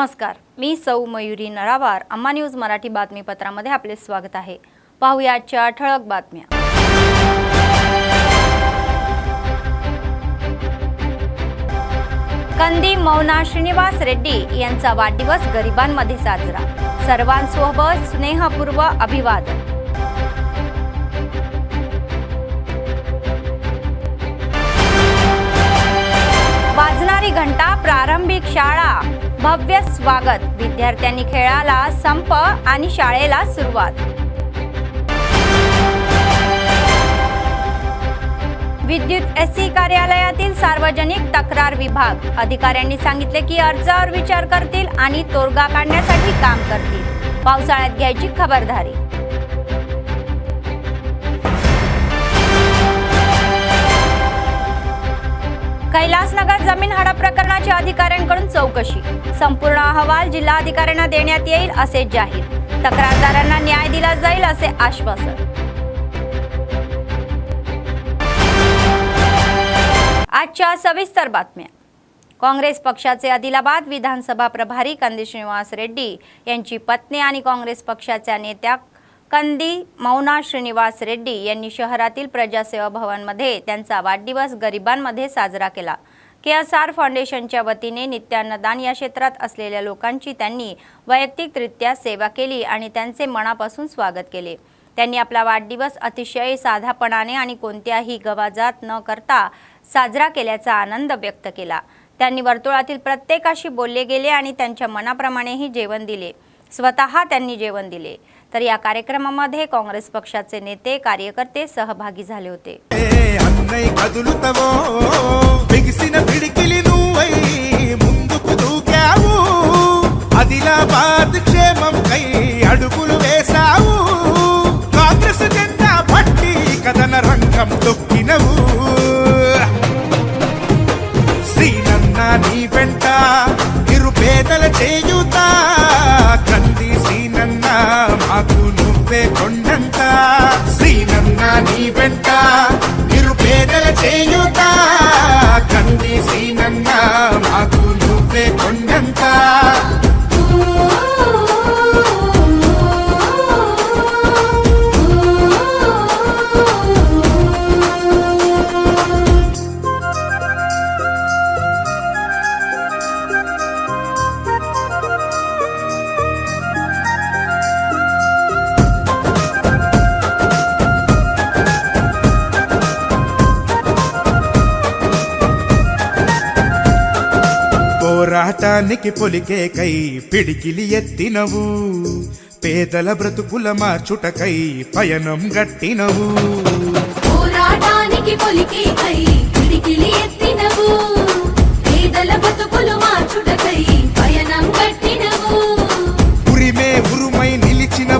नमस्कार, मी सौ मयुरी नरावार. अम्मा न्यूज मराठी बातमीपत्रामध्ये आपले स्वागत आहे. पाहूया आजच्या ठळक बातम्या. कंदी मौना श्रीनिवास रेड्डी यांचा वाढदिवस गरिबांमध्ये साजरा. सर्वांसोबत स्नेहपूर्व अभिवादन. वाजणारी घंटा, प्रारंभिक शाळा, भव्य स्वागत. विद्यार्थ्यांनी खेळाला संप आणि शाळेला सुरुवात. विद्युत एससी कार्यालयातील सार्वजनिक तक्रार विभाग अधिकाऱ्यांनी सांगितले की अर्जावर विचार करतील आणि तोडगा काढण्यासाठी काम करतील. पावसाळ्यात घ्यायची खबरदारी. कैलासनगर जमीन हडप प्रकरणाची अधिकाऱ्यांकडून चौकशी. संपूर्ण अहवाल जिल्हाधिकाऱ्यांना देण्यात येईल असे जाहीर. तक्रारदारांना न्याय दिला जाईल असे आश्वासन. आजच्या सविस्तर बातम्या. काँग्रेस पक्षाचे आदिलाबाद विधानसभा प्रभारी कंदी श्रीनिवास रेड्डी यांची पत्नी आणि काँग्रेस पक्षाच्या नेत्या कंदी मौना श्रीनिवास रेड्डी यांनी शहरातील प्रजासेवा भवनमध्ये त्यांचा वाढदिवस गरिबांमध्ये साजरा केला. KSR फाउंडेशनच्या वतीने नित्यान्नदान या क्षेत्रात असलेल्या लोकांची त्यांनी वैयक्तिकरित्या सेवा केली आणि त्यांचे मनापासून स्वागत केले. त्यांनी आपला वाढदिवस अतिशय साधापणाने आणि कोणत्याही गवाजात न करता साजरा केल्याचा आनंद व्यक्त केला. त्यांनी वर्तुळातील प्रत्येकाशी बोलले गेले आणि त्यांच्या मनाप्रमाणेही जेवण दिले. स्वतः त्यांनी जेवण दिले. तर या कार्यक्रमामध्ये काँग्रेस पक्षाचे नेते कार्यकर्ते सहभागी झाले होते. ఆదిలాబాద్ క్షేమం కై అడుగులు వేసావు. కాంగ్రెస్ జెండా పట్టి కథన రంగం తొక్కినవు. శ్రీనన్న నీ వెంట నిరుపేదల చేయుత. కంది శ్రీనన్న మాకు నువ్వే కొండంత. శ్రీనన్న నీ వెంట నిరుపేదల చేయుత. కంది శ్రీనన్న మాకు నువ్వే కొండంత. పోరాటానికి పొలికే కై పిడికిలి ఎత్తినవు. పేదల బ్రతుకుల మార్చుటకై పయనం గట్టినవు. పోరాటానికి పొలికే కై పిడికిలి ఎత్తినవు. పేదల బ్రతుకులు మార్చుటకై పయనం గట్టినవు. ఉరిమే ఉరుమై నిలిచిన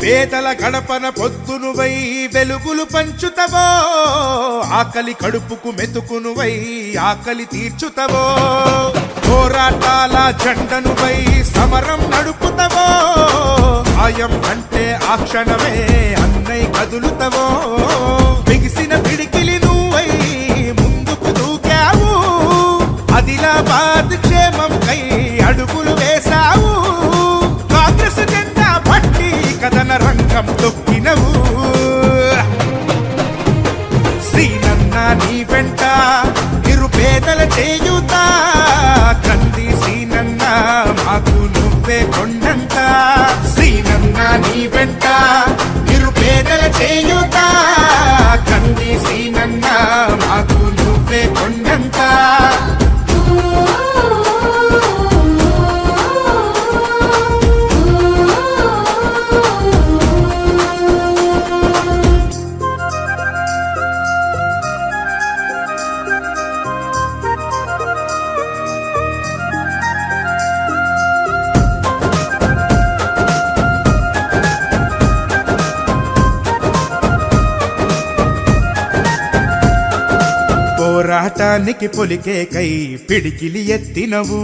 పేదల గడపన పొద్దునువై వెలుగులు పంచుతవో. ఆకలి కడుపుకు మెతుకునువై ఆకలి తీర్చుతవో. పోరాటాల జెండనువై సమరం నడుపుతవో. సాయం అంటే ఆ క్షణమే అన్నై కదులుతవో. బిగిసిన పిడికిలి నువ్వై ముందుకు దూకావు. ఆదిలాబాద్ క్షేమం కై అడుగులు వేసావు. కాంగ్రెస్ జెండా పట్టి కథన రంగం తొక్కినవు. శ్రీనన్న నీ వెంట నిరుపేదల చేయుత. కంది శ్రీనన్న మాకు నువ్వే కొండంత. శ్రీనన్న నీ వెంట నిరుపేదల చేయుత. కంది శ్రీనన్న మాకు నువ్వే కొండంత. పోరాటానికి పొలికేకై పిడికిలి ఎత్తినవు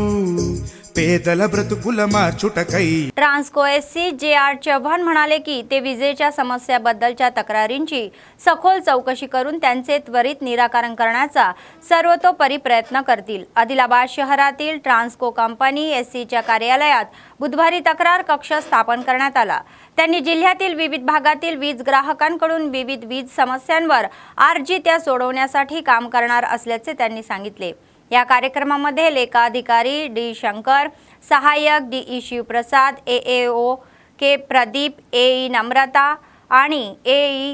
పేదల ब्रतुकुल మార్చుటకై ट्रान्सको एससी JR चव्हाण म्हणाले की ते विजेच्या समस्याबद्दलच्या तक्रारींची सखोल चौकशी करून त्यांचे त्वरित निराकरण करण्याचा सर्वतोपरी प्रयत्न करतील। आदिलाबाद शहरातील ट्रान्सको कंपनी एससीच्या कार्यालयात बुधवारी तक्रार कक्ष स्थापन करण्यात आला। त्यांनी जिल्ह्यातील विविध भागातील वीज ग्राहकांकडून विविध वीज समस्यांवर आर्जी त्या सोडवण्यासाठी काम करणार असल्याचे त्यांनी सांगितले। या कार्यक्रमामध्ये लेखाधिकारी डी शंकर, सहाय्यक DE शिवप्रसाद, AAO के प्रदीप, AE नम्रता आणि AE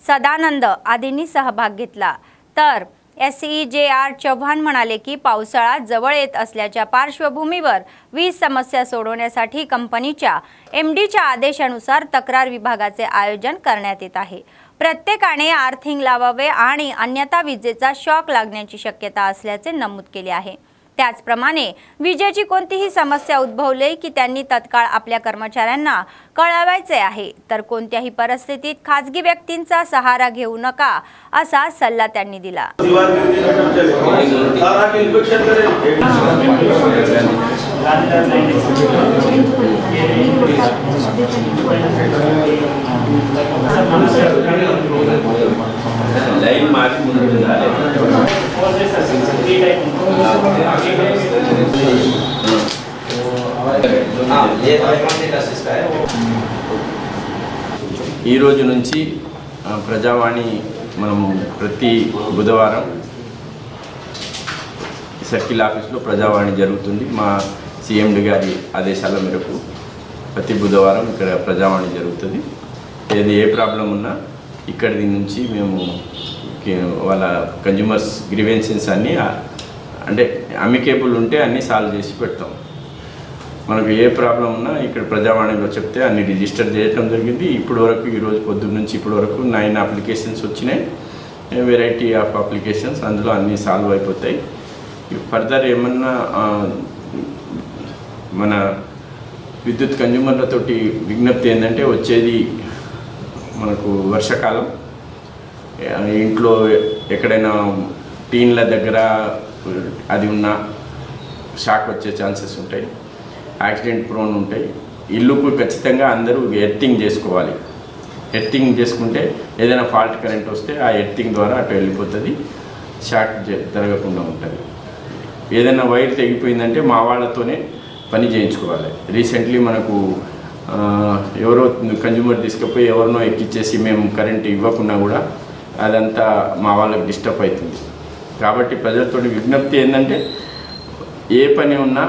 सदानंद आदींनी सहभाग घेतला। तर SE JR चव्हाण म्हणाले की पावसाळा जवळ येत असल्याच्या पार्श्वभूमीवर वीज समस्या सोडवण्यासाठी कंपनीच्या MDच्या आदेशानुसार तक्रार विभागाचे आयोजन करण्यात येत आहे। प्रत्येकाने आर्थिंग लावावे आणि अन्यथा विजेचा शॉक लागण्याची शक्यता असल्याचे नमूद केले आहे। त्याचप्रमाणे विजेची कोणतीही समस्या उद्भवली की त्यांनी तत्काळ आपल्या कर्मचाऱ्यांना कळवायचे आहे, तर कोणत्याही परिस्थितीत खासगी व्यक्तींचा सहारा घेऊ नका असा सल्ला त्यांनी दिला। ఈ రోజు నుంచి ప్రజావాణి మనము ప్రతి బుధవారం సర్కిల్ ఆఫీస్లో ప్రజావాణి జరుగుతుంది। మా CMD గారి ఆదేశాల మేరకు ప్రతి బుధవారం ఇక్కడ ప్రజావాణి జరుగుతుంది। ఏది ఏ ప్రాబ్లం ఉన్నా ఇక్కడి నుంచి మేము వాళ్ళ కన్జ్యూమర్స్ గ్రీవెన్సెస్ అన్నీ అంటే అమికేబుల్ ఉంటే అన్నీ సాల్వ్ చేసి పెడతాం। మనకు ఏ ప్రాబ్లం ఉన్నా ఇక్కడ ప్రజావాణిలో చెప్తే అన్ని రిజిస్టర్ చేయడం జరిగింది। ఇప్పటి వరకు ఈరోజు పొద్దున్న నుంచి ఇప్పటి వరకు 9 అప్లికేషన్స్ వచ్చినాయి, వెరైటీ ఆఫ్ అప్లికేషన్స్, అందులో అన్నీ సాల్వ్ అయిపోతాయి। ఫర్దర్ ఏమన్నా మన విద్యుత్ కన్జ్యూమర్లతోటి విజ్ఞప్తి ఏంటంటే వచ్చేది మనకు వర్షాకాలం, ఇంట్లో ఎక్కడైనా టీన్ల దగ్గర అది ఉన్న షాక్ వచ్చే ఛాన్సెస్ ఉంటాయి, యాక్సిడెంట్ ప్రోన్ ఉంటాయి। ఇల్లుకు ఖచ్చితంగా అందరూ ఎర్తింగ్ చేసుకోవాలి। ఎర్తింగ్ చేసుకుంటే ఏదైనా ఫాల్ట్ కరెంట్ వస్తే ఆ ఎర్తింగ్ ద్వారా అటు వెళ్ళిపోతుంది, షాక్ జరగకుండా ఉంటుంది। ఏదైనా వైర్ తెగిపోయిందంటే మా వాళ్ళతోనే పని చేయించుకోవాలి। రీసెంట్లీ మనకు ఎవరో కన్జ్యూమర్ తీసుకుపోయి ఎవరినో ఎక్కిచ్చేసి మేము కరెంట్ ఇవ్వకుండా కూడా అదంతా మా వాళ్ళకి డిస్టర్బ్ అవుతుంది। కాబట్టి ప్రజలతో విజ్ఞప్తి ఏంటంటే ఏ పని ఉన్నా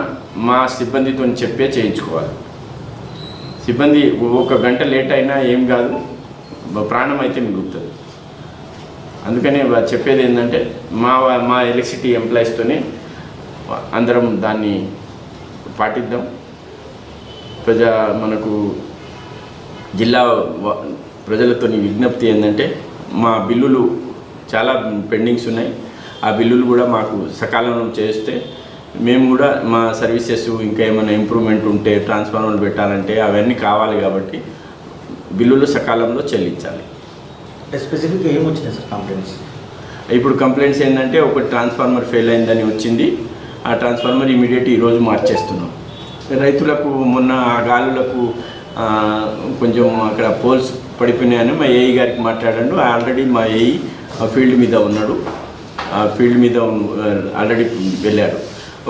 మా సిబ్బందితో చెప్పే చేయించుకోవాలి। సిబ్బంది ఒక గంట లేట్ అయినా ఏం కాదు, ప్రాణం అయితే మిగులుతుంది। అందుకని చెప్పేది ఏంటంటే మా ఎలక్ట్రిసిటీ ఎంప్లాయీస్తోనే అందరం దాన్ని పాటిద్దాం। మనకు జిల్లా ప్రజలతో విజ్ఞప్తి ఏంటంటే మా బిల్లులు చాలా పెండింగ్స్ ఉన్నాయి, ఆ బిల్లులు కూడా మాకు సకాలంలో చేస్తే మేము కూడా మా సర్వీసెస్ ఇంకా ఏమైనా ఇంప్రూవ్మెంట్ ఉంటే ట్రాన్స్ఫార్మర్లు పెట్టాలంటే అవన్నీ కావాలి, కాబట్టి బిల్లులు సకాలంలో చెల్లించాలి। స్పెసిఫిక్గా ఏం వచ్చినాయి సార్ కంప్లైంట్స్? ఇప్పుడు కంప్లైంట్స్ ఏంటంటే ఒక ట్రాన్స్ఫార్మర్ ఫెయిల్ అయిందని వచ్చింది, ఆ ట్రాన్స్ఫార్మర్ ఇమీడియట్ ఈరోజు మార్చేస్తున్నాం। రైతులకు మొన్న ఆ గాలులకు కొంచెం అక్కడ పోల్స్ పడిపోయినాయని మా ఏఈ గారికి మాట్లాడాడు। ఆల్రెడీ మా ఏఈ ఫీల్డ్ మీద ఉన్నాడు, ఆ ఫీల్డ్ మీద ఆల్రెడీ వెళ్ళాడు।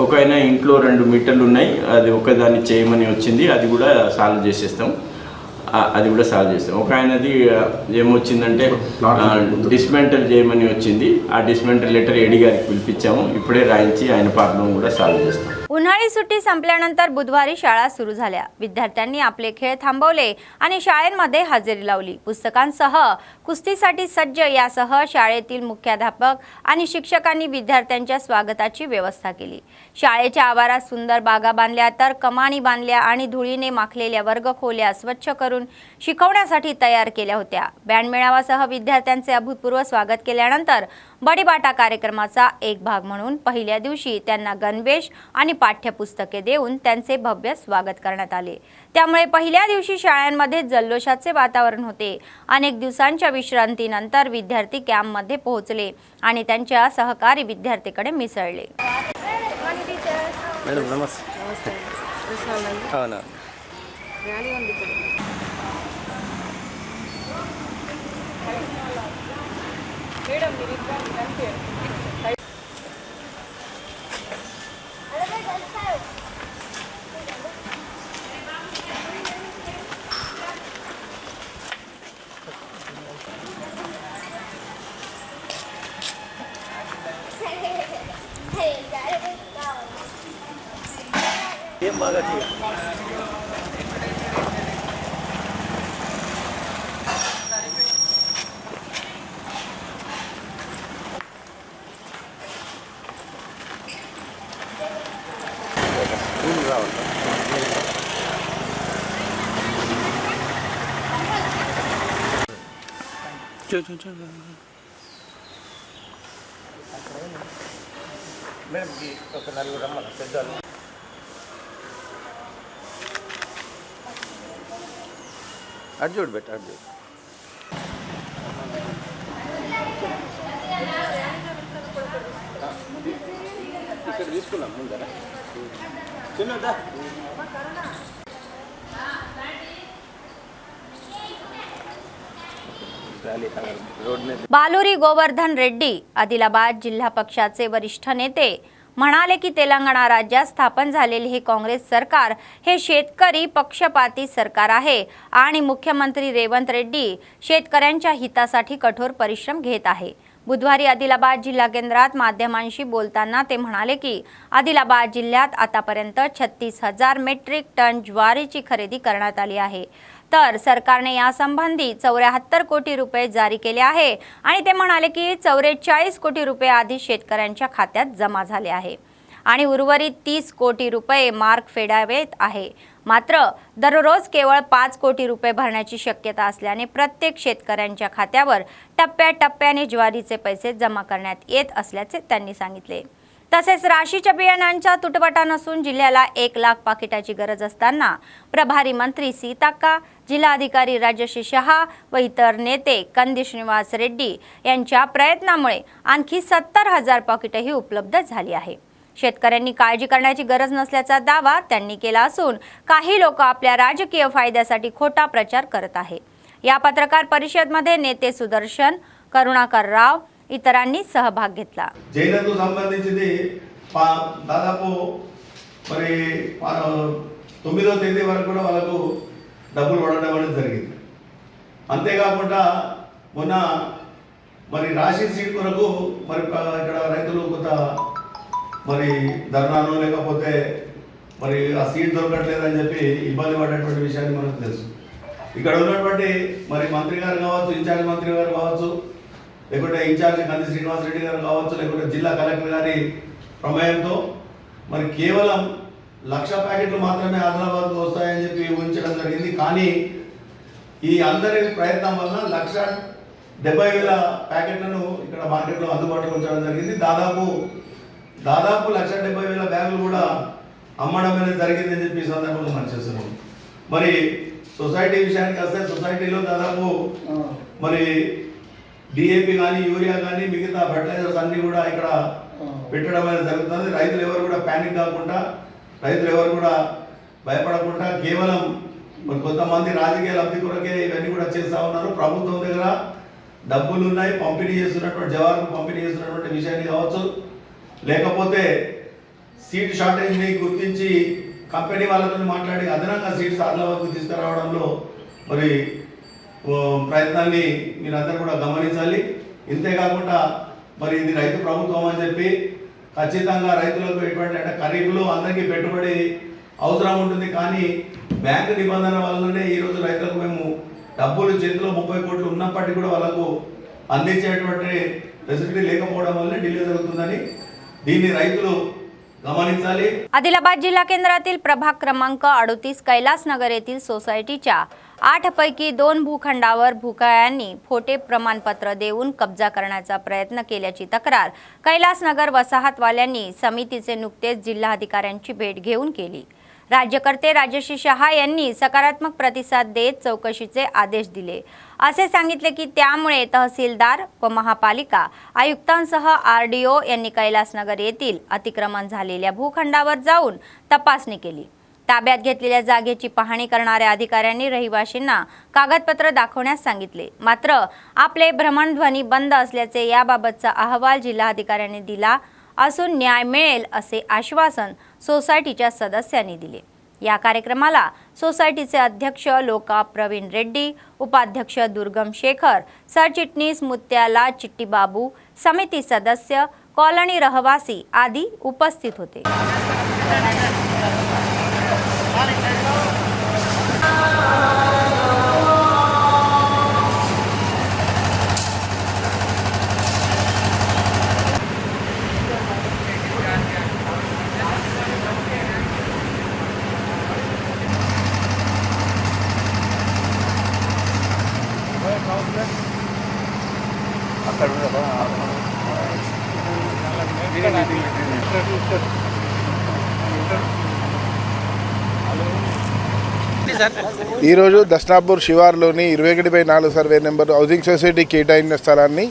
ఒక ఆయన ఇంట్లో 2 మీటర్లు ఉన్నాయి, అది ఒకదాన్ని చేయమని వచ్చింది, అది కూడా సాల్వ్ చేసేస్తాం। ఒక ఆయనది ఏమొచ్చిందంటే డిస్మెంటల్ చేయమని వచ్చింది, ఆ డిస్మెంటల్ లెటర్ ఏడీ గారికి పిలిపించాము, ఇప్పుడే రాయించి ఆయన ప్రాబ్లం కూడా సాల్వ్ చేస్తాం। उन्हाळी सुट्टी संपल्यानंतर बुधवारी शाळा सुरू झाल्या। विद्यार्थ्यांनी आपले खेळ थांबवले आणि शाळेमध्ये हजेरी लावली। पुस्तकांसह कुस्तीसाठी सज्ज यासह शाळेतील मुख्याध्यापक आणि शिक्षकांनी विद्यार्थ्यांच्या स्वागताची व्यवस्था केली। शाळेच्या आवारात सुंदर बागा बांधल्या, तर कमानी बांधल्या आणि धुळीने माखलेल्या वर्गखोल्या स्वच्छ करून शिकवण्यासाठी तयार केल्या होत्या। बँड मेळाव्यासह विद्यार्थ्यांचे अभूतपूर्व स्वागत केल्यानंतर बडीबाटा कार्यक्रमाचा एक भाग म्हणून पहिल्या दिवशी त्यांना गणवेश आणि पाठ्यपुस्तके देऊन त्यांचे भव्य स्वागत करण्यात आले। त्यामुळे पहिल्या दिवशी शाळांमध्ये जल्लोषाचे वातावरण होते। अनेक दिवसांच्या विश्रांतीनंतर विद्यार्थी कॅम्पमध्ये पोहोचले आणि त्यांच्या सहकारी विद्यार्थीकडे मिसळले। మేడం నమస్తే అవునా ఏం బాగా మేడం ఒక నలుగురు రమ్మన్న పెద్దలు అడ్జూడ్ బెట్ అడ్జూడ్ ఇక్కడ తీసుకున్నాం ముందర చిన్నదా बालुरी गोवर्धन रेड्डी आदिलाबाद जिल्हा पक्षाचे वरिष्ठ नेते म्हणाले की तेलंगणा राज्यात स्थापन झालेले हे काँग्रेस सरकार हे शेतकरी पक्षपाती सरकार आहे आणि मुख्यमंत्री रेवंत रेड्डी शेतकऱ्यांच्या हितासाठी कठोर परिश्रम घेत आहे। बुधवारी आदिलाबाद जिल्हा केंद्रात माध्यमांशी बोलताना ते म्हणाले की आदिलाबाद जिल्ह्यात आतापर्यंत 36,000 मेट्रिक टन ज्वारीची खरेदी करण्यात आली आहे। तर सरकारने यासंबंधी 74 कोटी रुपये जारी केले आहे आणि ते म्हणाले की 44 कोटी रुपये आधी शेतकऱ्यांच्या खात्यात जमा झाले आहे आणि उर्वरित 30 कोटी रुपये मार्क फेडावेत आहे। मात्र दररोज केवळ 5 कोटी रुपये भरण्याची शक्यता असल्याने प्रत्येक शेतकऱ्यांच्या खात्यावर टप्प्याटप्प्याने ज्वारीचे पैसे जमा करण्यात येत असल्याचे त्यांनी सांगितले। तसेच राशीच्या बियाणांचा तुटवडा नसून जिल्ह्याला 1 लाख पाकिटाची गरज असताना प्रभारी मंत्री सीताक्का, जिल्हाधिकारी राजश्री शहा व इतर नेते कंदी श्रीनिवास रेड्डी यांच्या प्रयत्नामुळे आणखी 70,000 पाकिटही उपलब्ध झाली आहे। शेतकऱ्यांनी काळजी करण्याची गरज नसल्याचा दावा त्यांनी केला असून काही लोक आपल्या राजकीय फायद्यासाठी खोटा प्रचार करत आहेत। या पत्रकार परिषदेमध्ये नेते सुदर्शन, करुणाकर राव ఇతరాన్ని సహభాగ్ घेतला। జైలుకు సంబంధించింది దాదాపు మరి 9వ తేదీ వరకు కూడా వాళ్ళకు డబ్బులు పడడం అనేది జరిగింది। అంతేకాకుండా మొన్న మరి రాశి సీట్ కొరకు మరి ఇక్కడ రైతులు కొంత మరి ధర్నాను లేకపోతే మరి ఆ సీట్ దొరకట్లేదని చెప్పి ఇబ్బంది పడేటువంటి విషయాన్ని మనకు తెలుసు। ఇక్కడ ఉన్నటువంటి మరి మంత్రి గారు కావచ్చు, ఇన్ఛార్జ్ మంత్రి గారు కావచ్చు, లేకుంటే ఇన్ఛార్జ్ కంది శ్రీనివాస్ రెడ్డి గారు కావచ్చు, లేకుంటే జిల్లా కలెక్టర్ గారి ప్రమేయంతో మరి కేవలం 1,00,000 ప్యాకెట్లు మాత్రమే ఆదిలాబాద్కు వస్తాయని చెప్పి ఊహించడం జరిగింది। కానీ ఈ అందరి ప్రయత్నం వల్ల 1,70,000 ప్యాకెట్లను ఇక్కడ మార్కెట్లో అందుబాటులో ఉంచడం జరిగింది। దాదాపు 1,70,000 బ్యాగులు కూడా అమ్మడం అనేది జరిగిందని చెప్పి ఈ సందర్భంగా మనం చేస్తున్నాం। మరి సొసైటీ విషయానికి వస్తే సొసైటీలో దాదాపు మరి డిఏపి కానీ, యూరియా కానీ, మిగతా ఫర్టిలైజర్స్ అన్నీ కూడా ఇక్కడ పెట్టడం అనేది జరుగుతుంది। రైతులు ఎవరు కూడా ప్యానిక్ కాకుండా, రైతులు ఎవరు కూడా భయపడకుండా కేవలం మరి కొంతమంది రాజకీయ లబ్ధి కొరకే ఇవన్నీ కూడా చేస్తూ ఉన్నారు। ప్రభుత్వం దగ్గర డబ్బులు ఉన్నాయి, పంపిణీ చేస్తున్నటువంటి జవాబు పంపిణీ చేస్తున్నటువంటి విషయాన్ని కావచ్చు, లేకపోతే సీట్ షార్టేజ్ని గుర్తించి కంపెనీ వాళ్ళతో మాట్లాడి అదనంగా సీట్స్ ఆదిలాబాద్కు తీసుకురావడంలో మరి ప్రయత్నాన్ని మీరందరూ కూడా గమనించాలి। ఇంతేకాకుండా మరి ఇది రైతు ప్రభుత్వం అని చెప్పి ఖచ్చితంగా రైతులకు ఎటువంటి అంటే ఖరీఫ్లో అందరికీ పెట్టుబడి అవసరం ఉంటుంది, కానీ బ్యాంకు నిబంధన వల్లనే ఈరోజు రైతులకు మేము డబ్బులు చేతిలో 30 కోట్లు ఉన్నప్పటికీ కూడా వాళ్ళకు అందించేటువంటి ఫెసిలిటీ లేకపోవడం వల్లనే డిలే జరుగుతుందని, దీన్ని రైతులు गमनिंचाली. आदिलाबाद जिल्हा केंद्रातील प्रभाग क्रमांक 38 कैलासनगर येथील सोसायटीच्या 8 पैकी 2 भूखंडावर भूकयांनी खोटे प्रमाणपत्र देऊन कब्जा करण्याचा प्रयत्न केल्याची तक्रार कैलासनगर वसाहतवाल्यांनी समितीचे नुकतेच जिल्हाधिकाऱ्यांची भेट घेऊन केली. राज्यकर्ते राजश्री शहा यांनी सकारात्मक प्रतिसाद देत चौकशीचे आदेश दिले. असे सांगितले की त्यामुळे तहसीलदार व महापालिका आयुक्तांसह आरडीओ यांनी कैलासनगर येथील अतिक्रमण झालेल्या भूखंडावर जाऊन तपासणी केली. ताब्यात घेतलेल्या जागेची पाहणी करणाऱ्या अधिकाऱ्यांनी रहिवाशांना कागदपत्र दाखवण्यास सांगितले. मात्र आपले भ्रमणध्वनी बंद असल्याचे याबाबतचा अहवाल जिल्हाधिकाऱ्यांनी दिला असून न्याय मिळेल असे आश्वासन सोसायटीच्या सदस्यांनी दिले. या कार्यक्रमाला सोसायटीचे अध्यक्ष लोका प्रवीण रेड्डी, उपाध्यक्ष दुर्गम शेखर, सरचिटणीस मुत्याला चिट्टीबाबू, समिती सदस्य, कॉलनी रहवासी आदी उपस्थित होते. ఈరోజు దస్నాపూర్ శివార్లోని 21/4 సర్వే నెంబర్ హౌసింగ్ సొసైటీ కేటాయించిన స్థలాన్ని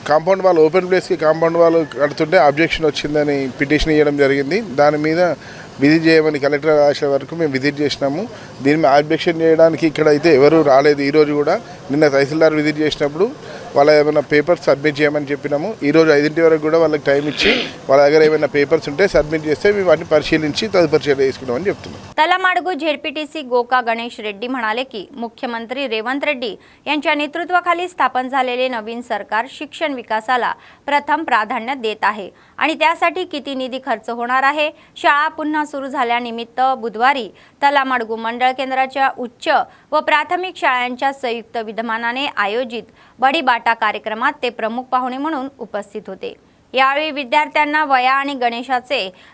కాంపౌండ్ వాల్ ఓపెన్ ప్లేస్కి కాంపౌండ్ వాల్ కడుతుంటే అబ్జెక్షన్ వచ్చిందని పిటిషన్ ఇవ్వడం జరిగింది. దాని మీద విజిట్ చేయమని కలెక్టర్ ఆదేశాల వరకు మేము విజిట్ చేసినాము. దీని మీద అబ్జెక్షన్ చేయడానికి ఇక్కడ అయితే ఎవరు రాలేదు. ఈరోజు కూడా నిన్న తహసీల్దార్ విజిట్ చేసినప్పుడు వాళ్ళ ఏమైనా పేపర్స్ సబ్మిట్ చేయమని చెప్పినాము. ఈరోజు 5 వరకు కూడా వాళ్ళకి టైం ఇచ్చి వాళ్ళ దగ్గర ఏమైనా పేపర్స్ ఉంటే సబ్మిట్ చేస్తే మేము వాటిని పరిశీలించి తదుపరి చర్య తీసుకున్నామని చెప్తున్నాం. तलामाडगू झेडपीटीसी गोका गणेश रेड्डी म्हणाले की मुख्यमंत्री रेवंत रेड्डी यांच्या नेतृत्वाखाली स्थापन झालेले नवीन सरकार शिक्षण विकासाला प्रथम प्राधान्य देत आहे आणि त्यासाठी किती निधी खर्च होणार आहे. शाळा पुन्हा सुरू झाल्यानिमित्त बुधवारी तलामाडगू मंडळ केंद्राच्या उच्च व प्राथमिक शाळांच्या संयुक्त विद्यमानाने आयोजित बडी बाटा कार्यक्रमात ते प्रमुख पाहुणे म्हणून उपस्थित होते. यावेळी विद्यार्थ्यांना वया आणि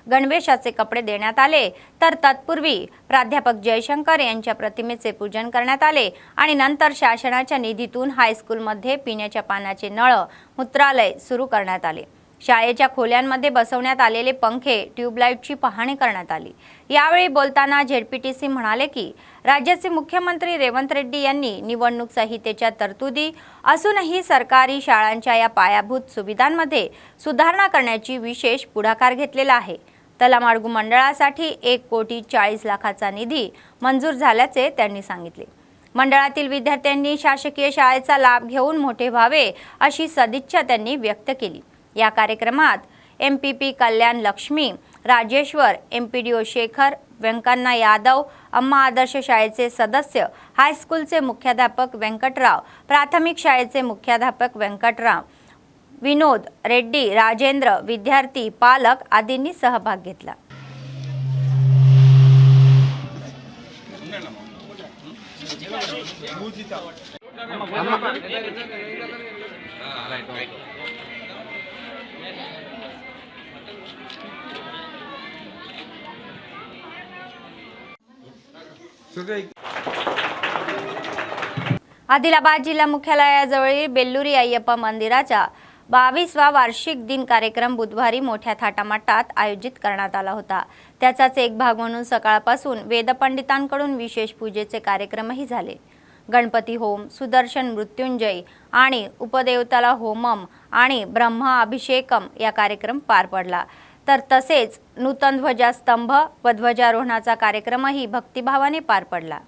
गणवेशाचे कपडे देण्यात आले, तर तत्पूर्वी प्राध्यापक जयशंकर यांच्या प्रतिमेचे पूजन करण्यात आले आणि नंतर शासनाच्या निधीतून हायस्कूलमध्ये पिण्याच्या पाण्याचे नळ, मूत्रालय सुरू करण्यात आले. शाळेच्या खोल्यांमध्ये बसवण्यात आलेले पंखे, ट्यूबलाईटची पाहणी करण्यात आली. यावेळी बोलताना झेडपीटीसी म्हणाले की राज्याचे मुख्यमंत्री रेवंत रेड्डी यांनी निवडणूक संहितेच्या तरतुदी असूनही सरकारी शाळांच्या या पायाभूत सुविधांमध्ये सुधारणा करण्याची विशेष पुढाकार घेतलेला आहे. तलामाडगू मंडळासाठी 1,40,40,00,000चा निधी मंजूर झाल्याचे त्यांनी सांगितले. मंडळातील विद्यार्थ्यांनी शासकीय शाळेचा लाभ घेऊन मोठे व्हावे अशी सदिच्छा त्यांनी व्यक्त केली. या कार्यक्रमात एमपीपी कल्याण लक्ष्मी, राजेश्वर, एमपीडीओ शेखर, व्यंकण्णा यादव, अम्मा आदर्श शाळेचे सदस्य, हायस्कूलचे मुख्याध्यापक व्यंकटराव, प्राथमिक शाळेचे मुख्याध्यापक व्यंकटराव, विनोद रेड्डी, राजेंद्र, विद्यार्थी, पालक आदींनी सहभाग घेतला. आदिलाबाद जिल्हा मुख्यालयाजवळील बेल्लुरी अय्यप्पा मंदिराचा 22वा वार्षिक दिन कार्यक्रम बुधवारी मोठ्या थाटामाटात आयोजित करण्यात आला होता. त्याचाच एक भाग म्हणून सकाळपासून वेदपंडितांकडून विशेष पूजेचे कार्यक्रमही झाले. गणपती होम, सुदर्शन मृत्युंजय आणि उपदेवताला होमम आणि ब्रह्म अभिषेकम या कार्यक्रम पार पडला. तर तसेच नूतन ध्वजास्तंभ व ध्वजारोहणाचा कार्यक्रमही भक्तिभावाने पार पडला.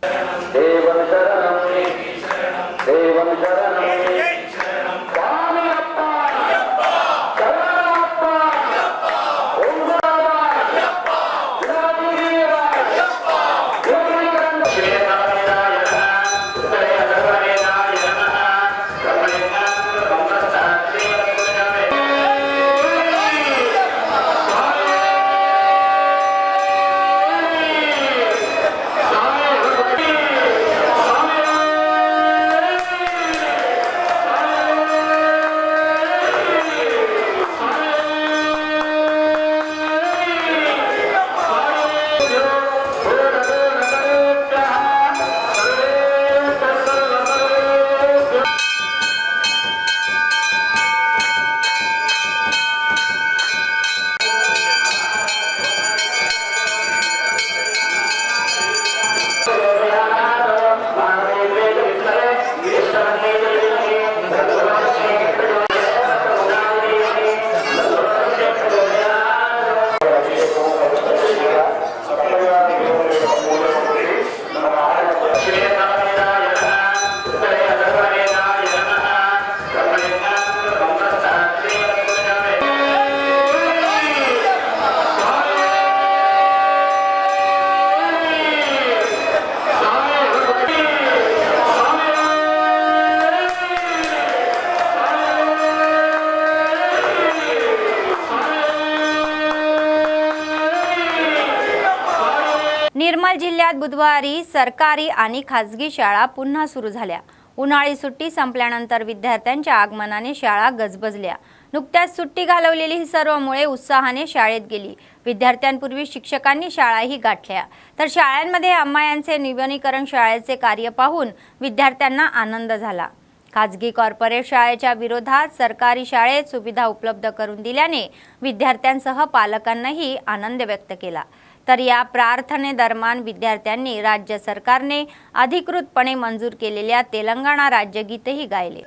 निर्मल जिल्ह्यात बुधवारी सरकारी आणि खासगी शाळा पुन्हा सुरू झाल्या. उन्हाळी सुट्टी संपल्यानंतर विद्यार्थ्यांच्या आगमनाने शाळा गजबजल्या. नुकत्याच सुट्टी घालवलेली ही सर्व मुले उत्साहाने शाळेत गेली. विद्यार्थ्यांपूर्वी शिक्षकांनी शाळाही गाठल्या. तर शाळांमध्ये अम्मा यांचे नवीनीकरण शाळेचे कार्य पाहून विद्यार्थ्यांना आनंद झाला. खाजगी कॉर्पोरेट शाळेच्या विरोधात सरकारी शाळेत सुविधा उपलब्ध करून दिल्याने विद्यार्थ्यांसह पालकांनाही आनंद व्यक्त केला. तर या प्रार्थनेदरम्यान विद्यार्थ्यांनी राज्य सरकारने अधिकृतपणे मंजूर केलेल्या तेलंगणा राज्यगीतही गायले.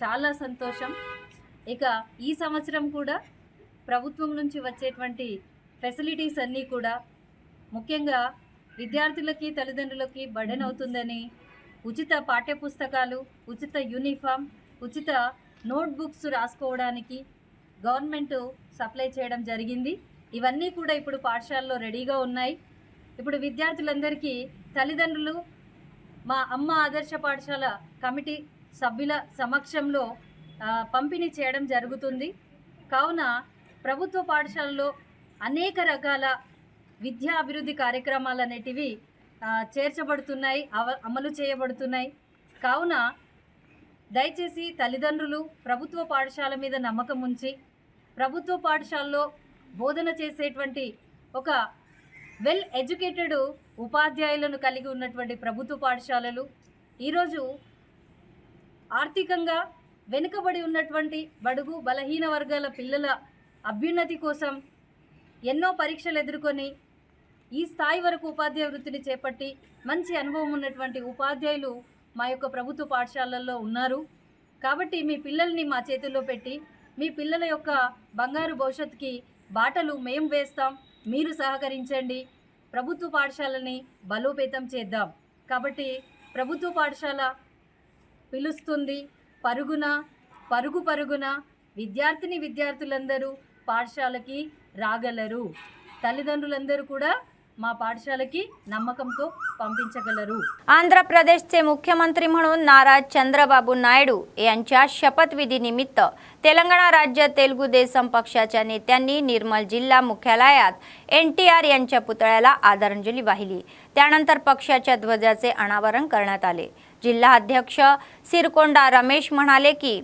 చాలా సంతోషం. ఇక ఈ సంవత్సరం కూడా ప్రభుత్వం నుంచి వచ్చేటువంటి ఫెసిలిటీస్ అన్నీ కూడా ముఖ్యంగా విద్యార్థులకి తల్లిదండ్రులకి బర్డెన్ అవుతుందని ఉచిత పాఠ్యపుస్తకాలు, ఉచిత యూనిఫామ్, ఉచిత నోట్బుక్స్ రాసుకోవడానికి గవర్నమెంట్ సప్లై చేయడం జరిగింది. ఇవన్నీ కూడా ఇప్పుడు పాఠశాలలో రెడీగా ఉన్నాయి. ఇప్పుడు విద్యార్థులందరికీ తల్లిదండ్రులు మా అమ్మ ఆదర్శ పాఠశాల కమిటీ సభ్యుల సమక్షంలో పంపిణీ చేయడం జరుగుతుంది. కావున ప్రభుత్వ పాఠశాలలో అనేక రకాల విద్యా అభివృద్ధి కార్యక్రమాలు అనేటివి చేర్చబడుతున్నాయి, అమలు చేయబడుతున్నాయి. కావున దయచేసి తల్లిదండ్రులు ప్రభుత్వ పాఠశాల మీద నమ్మకం ఉంచి ప్రభుత్వ పాఠశాలలో బోధన చేసేటువంటి ఒక వెల్ ఎడ్యుకేటెడ్ ఉపాధ్యాయులను కలిగి ఉన్నటువంటి ప్రభుత్వ పాఠశాలలు ఈరోజు ఆర్థికంగా వెనుకబడి ఉన్నటువంటి బడుగు బలహీన వర్గాల పిల్లల అభ్యున్నతి కోసం ఎన్నో పరీక్షలు ఎదుర్కొని ఈ స్థాయి వరకు ఉపాధ్యాయ వృత్తిని చేపట్టి మంచి అనుభవం ఉన్నటువంటి ఉపాధ్యాయులు మా యొక్క ప్రభుత్వ పాఠశాలల్లో ఉన్నారు. కాబట్టి మీ పిల్లల్ని మా చేతుల్లో పెట్టి మీ పిల్లల యొక్క బంగారు భవిష్యత్తుకి బాటలు మేము వేస్తాం, మీరు సహకరించండి, ప్రభుత్వ పాఠశాలని బలోపేతం చేద్దాం. కాబట్టి ప్రభుత్వ పాఠశాల పిలుస్తుంది. పరుగున విద్యార్థులందరూ పాఠశాలకి రాగలరు. తల్లిదండ్రులందరూ కూడా మా पाठशालेकी नम्मकंतो पंपिंचगलरू. आंध्रप्रदेशचे मुख्यमंत्री म्हणून नाराज चंद्रबाबू नायडू यांच्या शपथविधीनिमित्त तेलंगणा राज्य तेलुगू देसम पक्षाच्या नेत्यांनी निर्मल जिल्हा मुख्यालयात NTR यांच्या पुतळ्याला आदरांजली वाहिली. त्यानंतर पक्षाच्या ध्वजाचे अनावरण करण्यात आले. जिल्हा अध्यक्ष सिरकोंडा रमेश म्हणाले की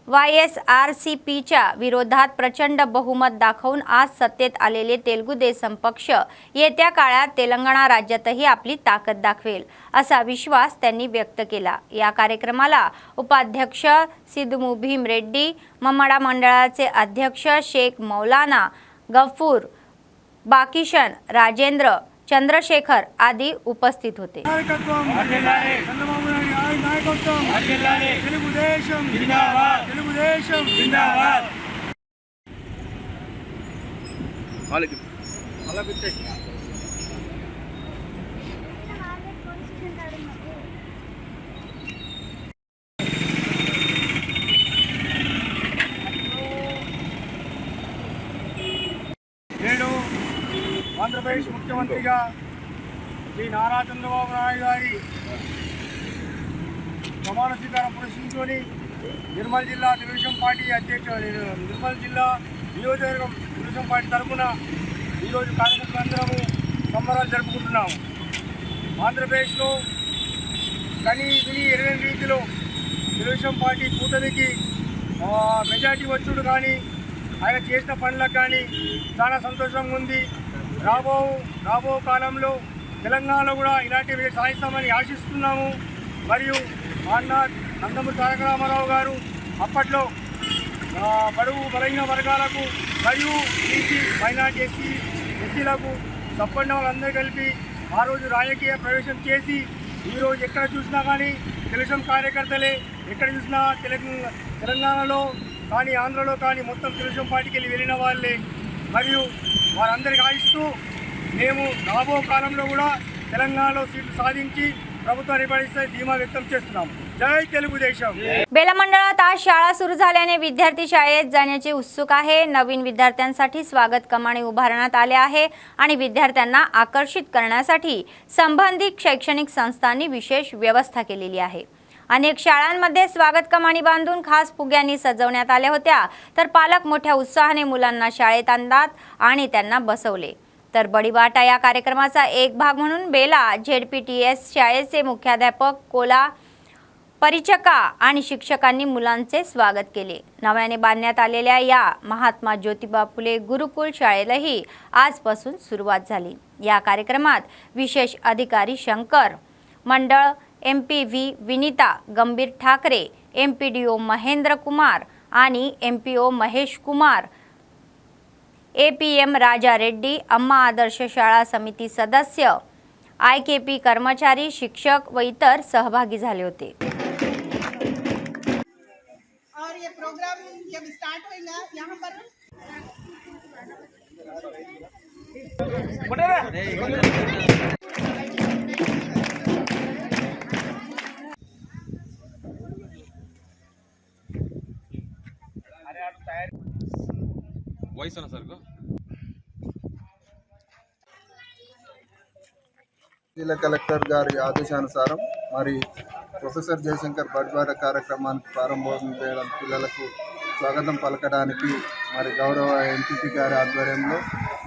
YSRCPच्या विरोधात प्रचंड बहुमत दाखवून आज सत्तेत आलेले तेलुगू देसम पक्ष येत्या काळात तेलंगणा राज्यातही आपली ताकद दाखवेल असा विश्वास त्यांनी व्यक्त केला. या कार्यक्रमाला उपाध्यक्ष सिद्धू भीम रेड्डी, मम्मडा मंडळाचे अध्यक्ष शेख मौलाना गफूर, बाकीशन राजेंद्र, चंद्रशेखर आदी उपस्थित होते. ఆంధ్రప్రదేశ్ ముఖ్యమంత్రిగా శ్రీ నారా చంద్రబాబు నాయుడు గారి ప్రమాణ స్వీకారం పురస్కరించుకొని నిర్మల్ జిల్లా తెలుగుదేశం పార్టీ అధ్యక్షుడు నిర్మల్ జిల్లా నియోజకవర్గం తెలుగుదేశం పార్టీ తరఫున ఈరోజు కార్యకర్తలందరము సంబరాలు జరుపుకుంటున్నాము. ఆంధ్రప్రదేశ్లో కని విని ఎరగని రీతిలో తెలుగుదేశం పార్టీ కూటమికి మెజార్టీ వచ్చుడు కానీ ఆయన చేసిన పనులకు కానీ చాలా సంతోషంగా ఉంది. రాబో కాలంలో తెలంగాణలో కూడా ఇలాంటివి సాధిస్తామని ఆశిస్తున్నాము. మరియు అన్న నందమూరి తారక రామారావు గారు అప్పట్లో బడుగు బలహీన వర్గాలకు మరియు బీసీ మైనార్టీ ఎస్సీలకు సంపన్న వాళ్ళందరూ కలిపి ఆ రోజు రాజకీయ ప్రవేశం చేసి ఈరోజు ఎక్కడ చూసినా కానీ తెలుగుదేశం కార్యకర్తలే, ఎక్కడ చూసినా తెలంగాణలో కానీ ఆంధ్రలో కానీ మొత్తం తెలుగుదేశం పార్టీకి వెళ్ళిన వాళ్ళే. మరియు వారందరికీ ఆశిస్తూ మేము రాబో కాలంలో కూడా తెలంగాణలో సీట్లు साधिंची ప్రభుత్వాన్ని పరిస్థితి ధీమా వ్యక్తం చేస్తున్నాము. जय तेलुगुदेशम. बेला मंडळात आज शाळा सुरू झाल्याने विद्यार्थी शाळेत जाण्याची उत्सुक आहे. नवीन विद्यार्थ्यांसाठी स्वागत कमानी उभारण्यात आले आहे आणि विद्यार्थ्यांना आकर्षित करण्यासाठी संबंधित शैक्षणिक संस्थांनी विशेष व्यवस्था केलेली आहे. अनेक शाळांमध्ये स्वागत कमानी बांधून खास फुग्यांनी सजवण्यात आल्या होत्या, तर पालक मोठ्या उत्साहाने मुलांना शाळेत आणतात आणि त्यांना बसवले. तर बडीवाटा या कार्यक्रमाचा एक भाग म्हणून बेला ZPTS शाळेचे मुख्याध्यापक कोला, परिचका आणि शिक्षकांनी मुलांचे स्वागत केले. नव्याने बांधण्यात आलेल्या या महात्मा ज्योतिबा फुले गुरुकुल शाळेलाही आजपासून सुरुवात झाली. या कार्यक्रमात विशेष अधिकारी शंकर, मंडळ MPV विनीता गंभीर ठाकरे, MPDO महेंद्र कुमार आणि MPO महेश कुमार, APM राजा रेड्डी, अम्मा आदर्श शाळा समिती सदस्य, IKP कर्मचारी, शिक्षक व इतर सहभागी झाले होते. और ये प्रोग्राम जब स्टार्ट होगा यहाँ पर वॉइस ना सर को జిల్లా కలెక్టర్ గారి ఆదేశానుసారం మరి ప్రొఫెసర్ జయశంకర్ బడిబాట కార్యక్రమానికి ప్రారంభం చేయడానికి పిల్లలకు స్వాగతం పలకడానికి మరి గౌరవ ఎంపీపీ గారి ఆధ్వర్యంలో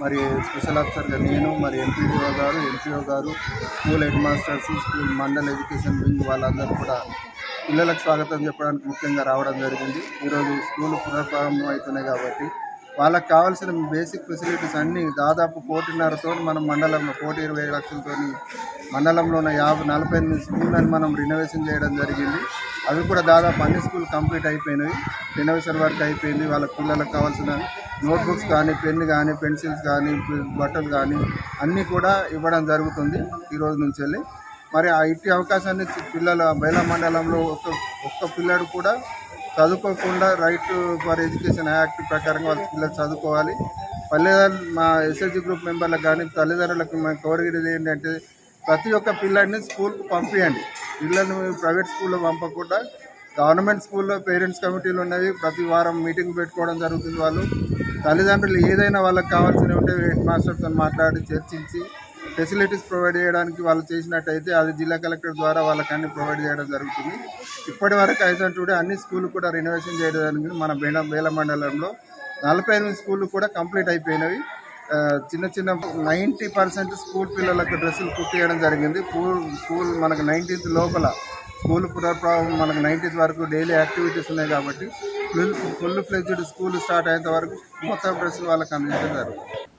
మరి స్పెషల్ ఆఫీసర్గా నేను మరి ఎంపీడీఓ గారు, ఎంపీఓ గారు, school head masters, school mandal education wing వాళ్ళందరూ కూడా పిల్లలకు స్వాగతం చెప్పడానికి ముఖ్యంగా రావడం జరిగింది. ఈరోజు స్కూల్ పునఃప్రారంభం అవుతున్నాయి కాబట్టి వాళ్ళకి కావాల్సిన బేసిక్ ఫెసిలిటీస్ అన్నీ దాదాపు 1,50,00,000తో మనం మండలంలో 1,20,00,000 లక్షలతో మండలంలో ఉన్న 48 స్కూళ్ళని మనం రినోవేషన్ చేయడం జరిగింది. అవి కూడా దాదాపు అన్ని స్కూల్ కంప్లీట్ అయిపోయినాయి, రినోవేషన్ వర్క్ అయిపోయింది. వాళ్ళ పిల్లలకు కావాల్సిన నోట్బుక్స్ కానీ, పెన్ను కానీ, పెన్సిల్స్ కానీ, బట్టలు కానీ అన్నీ కూడా ఇవ్వడం జరుగుతుంది ఈరోజు నుంచి వెళ్ళి. మరి ఆ ఇట్టి అవకాశాన్ని పిల్లల బైలా మండలంలో ఒక్క పిల్లడు కూడా చదువుకోకుండా రైట్ ఫర్ ఎడ్యుకేషన్ యాక్ట్ ప్రకారం వాళ్ళ పిల్లలు చదువుకోవాలి. మా SSG గ్రూప్ మెంబర్లకు కానీ తల్లిదండ్రులకు మేము కోరికలు ఏంటంటే ప్రతి ఒక్క పిల్లడిని స్కూల్కి పంపించండి. పిల్లల్ని ప్రైవేట్ స్కూల్లో పంపకుండా గవర్నమెంట్ స్కూల్లో పేరెంట్స్ కమిటీలు ఉన్నవి, ప్రతి వారం మీటింగ్ పెట్టుకోవడం జరుగుతుంది. వాళ్ళు తల్లిదండ్రులు ఏదైనా వాళ్ళకి కావాల్సినవి ఉంటే హెడ్ మాస్టర్తో మాట్లాడి చర్చించి ఫెసిలిటీస్ ప్రొవైడ్ చేయడానికి వాళ్ళు చేసినట్టయితే అది జిల్లా కలెక్టర్ ద్వారా వాళ్ళకి అన్ని ప్రొవైడ్ చేయడం జరుగుతుంది. ఇప్పటి వరకు అయితే అన్ని స్కూళ్ళు కూడా రినోవేషన్ చేయడానికి మన బేల మండలంలో 48 స్కూళ్ళు కూడా కంప్లీట్ అయిపోయినవి. చిన్న 90% స్కూల్ పిల్లలకు డ్రెస్సులు కుట్టియడం జరిగింది. స్కూల్ మనకు 19th లోపల స్కూల్ పునఃప్రారంభం మనకు 19th వరకు డైలీ యాక్టివిటీస్ ఉన్నాయి కాబట్టి फुल फ्लेज्ड स्कूल स्टार्ट अयेंत वరకు మొత్తం డ్రెస్సులు వాళ్ళకి అందించారు.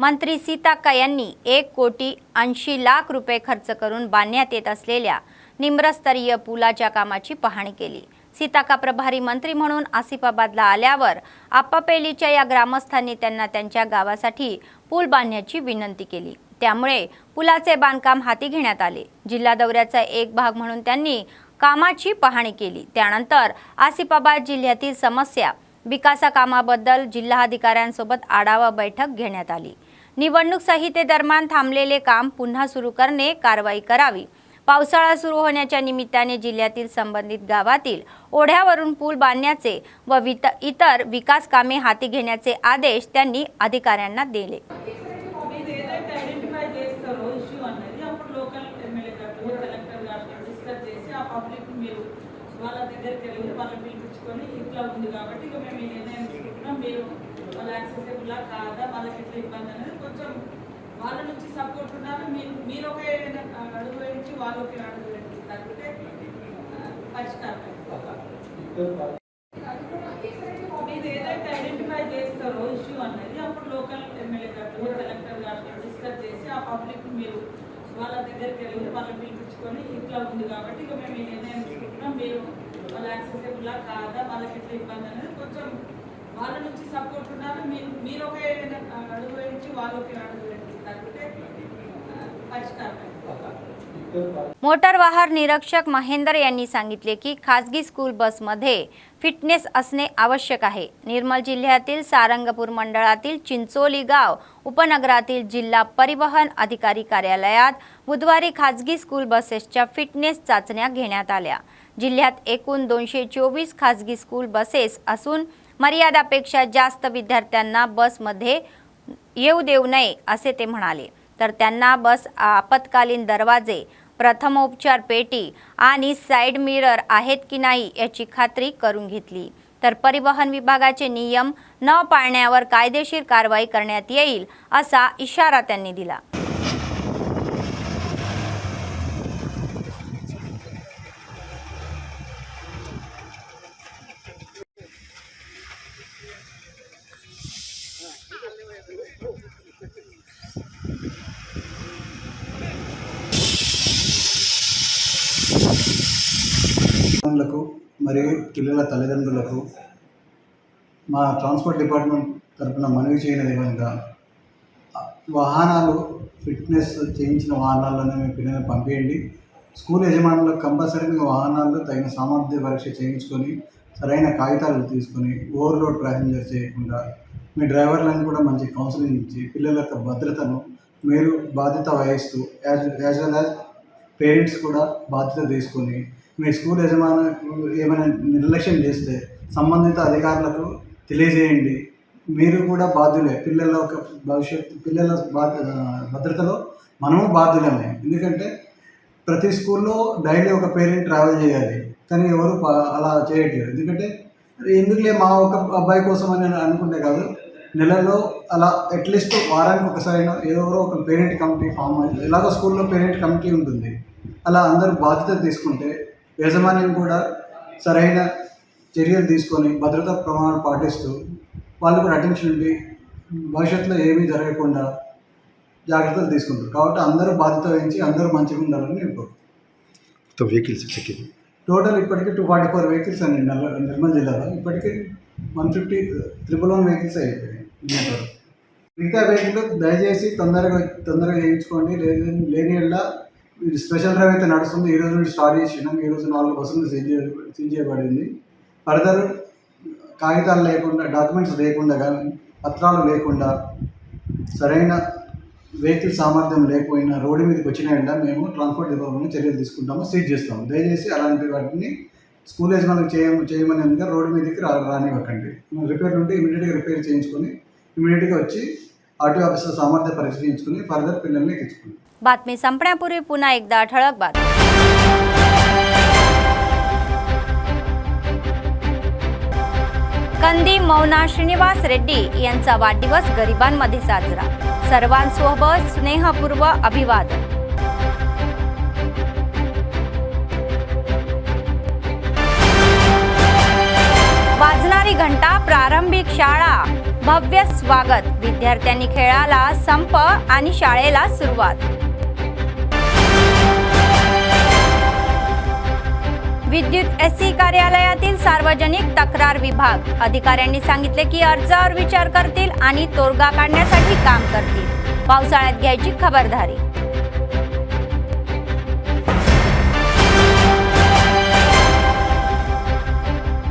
मंत्री सीताक्का यांनी 1,80,00,000 रुपये खर्च करून बांधण्यात येत असलेल्या निम्रस्तरीय पुलाच्या कामाची पाहणी केली. सीताक्का प्रभारी मंत्री म्हणून आसिफाबादला आल्यावर आप्पापेलीच्या या ग्रामस्थांनी त्यांना त्यांच्या गावासाठी पूल बांधण्याची विनंती केली. त्यामुळे पुलाचे बांधकाम हाती घेण्यात आले. जिल्हा दौऱ्याचा एक भाग म्हणून त्यांनी कामाची पाहणी केली. त्यानंतर आसिफाबाद जिल्ह्यातील समस्या विकासा कामाबद्दल जिल्हाधिकाऱ्यांसोबत आढावा बैठक घेण्यात आली. निवडणूक संहितेदरम्यान थांबलेले काम पुन्हा सुरू करणे, कारवाई करावी. पावसाळा सुरू होण्याच्या निमित्ताने जिल्ह्यातील संबंधित गावातील ओढ्यावरून पूल बांधण्याचे व इतर विकास कामे हाती घेण्याचे आदेश त्यांनी अधिकाऱ्यांना दिले. వాళ్ళ దగ్గరికి వెళ్ళి వాళ్ళని పిలిపించుకొని ఇట్లా ఉంది కాబట్టి ఇక మేము ఈ నిర్ణయం తీసుకుంటున్నాం. మీరు వాళ్ళ యాక్సెసిబుల్లా కాదా, వాళ్ళకి ఎట్లా ఇబ్బంది అనేది కొంచెం వాళ్ళ నుంచి సపోర్ట్ ఉన్నారు. మీరు ఒక అడుగు వేయించి వాళ్ళు ఒక అడుగు వేయించి తగ్గితే పరిష్కారం. మీరు ఏదైతే ఐడెంటిఫై చేస్తారో ఇష్యూ అనేది అప్పుడు లోకల్ ఎమ్మెల్యే గారు, కలెక్టర్ గారితో డిస్కస్ చేసి ఆ పబ్లిక్ మీరు వాళ్ళ దగ్గర దగ్గరికి వెళ్ళి వాళ్ళని పిలిపించుకొని ఇట్లా ఉంది కాబట్టి ఇక మేము ఈ నిర్ణయం తీసుకుంటున్నాం. మీరు వాళ్ళు యాక్సెసిబుల్లా కాదా, వాళ్ళకి ఎట్లా ఇబ్బంది అనేది కొంచెం వాళ్ళ నుంచి సపోర్ట్ ఉండాలి. మీరు ఒక అడుగు వేయించి వాళ్ళు ఒక అడుగు వేయించి తగ్గితే పరిష్కారం. मोटार वाहन निरीक्षक महेंदर यांनी सांगितले की खासगी स्कूल बसमध्ये फिटनेस असणे आवश्यक आहे. निर्मल जिल्ह्यातील सारंगपूर मंडळातील चिंचोली गाव उपनगरातील जिल्हा परिवहन अधिकारी कार्यालयात बुधवारी खासगी स्कूल बसेसच्या फिटनेस चाचण्या घेण्यात आल्या. जिल्ह्यात एकूण 224 खासगी स्कूल बसेस असून मर्यादापेक्षा जास्त विद्यार्थ्यांना बसमध्ये येऊ देऊ नये असे ते म्हणाले. तर त्यांना बस आपत्कालीन दरवाजे, प्रथमोपचार पेटी आणि साइड मिरर आहेत की नाही याची खात्री करून घेतली. तर परिवहन विभागाचे नियम न पाळण्यावर कायदेशीर कारवाई करण्यात येईल असा इशारा त्यांनी दिला. మరియు పిల్లల తల్లిదండ్రులకు మా ట్రాన్స్పోర్ట్ డిపార్ట్మెంట్ తరఫున మనవి చేయని విధంగా వాహనాలు ఫిట్నెస్ చేయించిన వాహనాలను మీ పిల్లల్ని పంపేయండి. స్కూల్ యజమానులకు కంపల్సరీగా వాహనాల్లో తగిన సామర్థ్య పరీక్ష చేయించుకొని సరైన కాగితాలు తీసుకొని ఓవర్లోడ్ ప్యాసింజర్ చేయకుండా మీ డ్రైవర్లను కూడా మంచి కౌన్సిలింగ్ ఇచ్చి పిల్లల యొక్క భద్రతను మీరు బాధ్యత వహిస్తూ యాజ్ వెల్ యాజ్ పేరెంట్స్ కూడా బాధ్యత తీసుకొని మీ స్కూల్ యజమానులు ఏమైనా నిర్లక్ష్యం చేస్తే సంబంధిత అధికారులకు తెలియజేయండి. మీరు కూడా బాధ్యులే. పిల్లల యొక్క భవిష్యత్తు, పిల్లల భద్రతలో మనము బాధ్యులమే. ఎందుకంటే ప్రతి స్కూల్లో డైలీ ఒక పేరెంట్ ట్రావెల్ చేయాలి, కానీ ఎవరు అలా చేయట్లేదు. ఎందుకంటే ఎందుకులే మా ఒక అబ్బాయి కోసం అని అనుకుంటే కాదు, నెలలో అలా అట్లీస్ట్ వారానికి ఒకసారి ఎవరో ఒక పేరెంట్ కమిటీ ఫామ్ అవుతుంది. ఎలాగో స్కూల్లో పేరెంట్ కమిటీ ఉంటుంది. అలా అందరూ బాధ్యత తీసుకుంటే యాజమాన్యం కూడా సరైన చర్యలు తీసుకొని భద్రతా ప్రమాణాలు పాటిస్తూ వాళ్ళు కూడా అటెన్షన్ ఉండి భవిష్యత్తులో ఏమీ జరగకుండా జాగ్రత్తలు తీసుకుంటారు. కాబట్టి అందరూ బాధ్యత వహించి అందరూ మంచిగా ఉండాలని నేను కోరుకుంటున్నాను. వెహికల్స్ టోటల్ ఇప్పటికీ 244 వెహికల్స్ అండి నిర్మల్ జిల్లాలో. ఇప్పటికీ 150 వెహికల్స్ అయిపోయాయి. మిగతా వెహికల్ దయచేసి తొందరగా చేయించుకోండి. లేని వల్ల ఇది స్పెషల్ డ్రైవ్ అయితే నడుస్తుంది. ఈ రోజు నుండి స్టార్ట్ చేసినాం. ఈరోజు 4 బస్సులు సీజ్ చేయబడింది. ఫర్దర్ కాగితాలు లేకుండా, డాక్యుమెంట్స్ లేకుండా, కానీ పత్రాలు లేకుండా, సరైన వెహికల్ సామర్థ్యం లేకపోయినా రోడ్డు మీదకి వచ్చిన మేము ట్రాన్స్పోర్ట్ డిపార్ట్మెంట్ చర్యలు తీసుకుంటాము, సీజ్ చేస్తాము. దయచేసి అలాంటి వాటిని స్కూల్ యజమానులకు చేయమనేందుకు రోడ్డు మీదకి రానివ్వకండి. రిపేర్ ఉంటే ఇమీడియట్గా రిపేర్ చేయించుకొని ఇమీడియట్గా వచ్చి ఆర్టీఓ ఆఫీసర్ సామర్థ్య పరీక్ష చేయించుకొని ఫర్దర్ పిల్లల్ని ఎక్కించుకోండి. बातमी संपण्यापूर्वी पुन्हा एकदा ठळक बातमी. कंदी मौना श्रीनिवास रेड्डी यांचा वाढदिवस गरिबांमध्ये साजरा. सर्वांसोबत स्नेहपूर्व अभिवादन. वाजणारी घंटा, प्रारंभिक शाळा, भव्य स्वागत. विद्यार्थ्यांनी खेळाला संप आणि शाळेला सुरुवात. विद्युत एससी कार्यालयातील सार्वजनिक तक्रार विभाग अधिकाऱ्यांनी सांगितले की अर्जावर विचार करतील आणि तोडगा काढण्यासाठी काम करतील. पावसाळ्यात घ्यायची खबरदारी.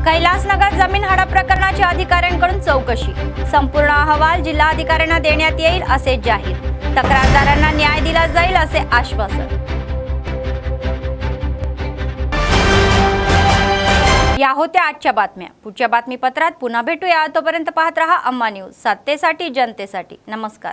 कैलासनगर जमीन हडप प्रकरणाच्या अधिकाऱ्यांकडून चौकशी. संपूर्ण अहवाल जिल्हाधिकाऱ्यांना देण्यात येईल असे जाहीर. तक्रारदारांना न्याय दिला जाईल असे आश्वासन. या होत्या आजच्या बातम्या. पुढच्या बातमीपत्रात पुन्हा भेटूया. तोपर्यंत पाहत रहा अम्मा न्यूज. सत्तेसाठी जनतेसाठी. नमस्कार.